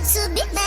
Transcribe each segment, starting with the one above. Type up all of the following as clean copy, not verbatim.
want to be bad.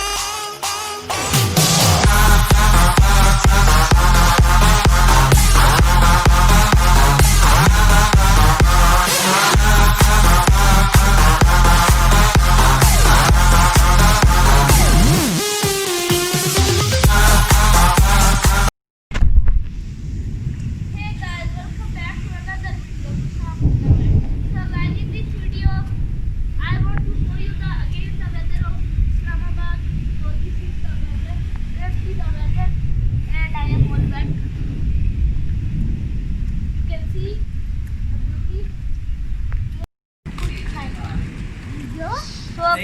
So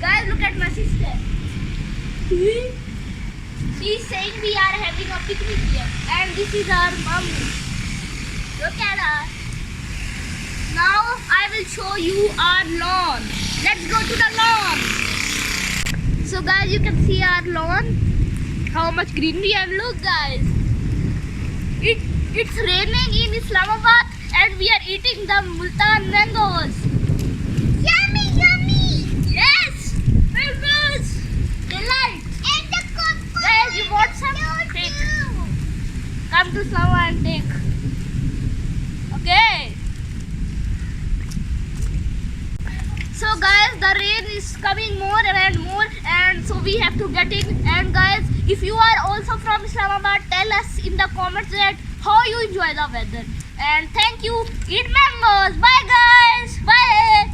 guys, look at my sister. She's saying we are having a picnic here, and this is our mommy. Look at her. Now I will show you our lawn. Let's go to the lawn. So guys, you can see our lawn. How much greenery, and look guys, it's raining in Islamabad. And we are eating the Multan mangoes. Yummy, yummy. Yes, mangoes. Delight. And the coconut. Guys, you want some? Take. Come to Islamabad and take. Okay. So guys, the rain is coming more and more, and so we have to get in. And guys, if you are also from Islamabad, tell us in the comments that how you enjoy the weather. And thank you. Eat mangoes. Bye guys. Bye.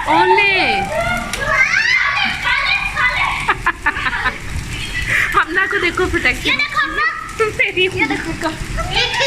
Only. हमना को देखो protection ये देखो अपना। ये देखो।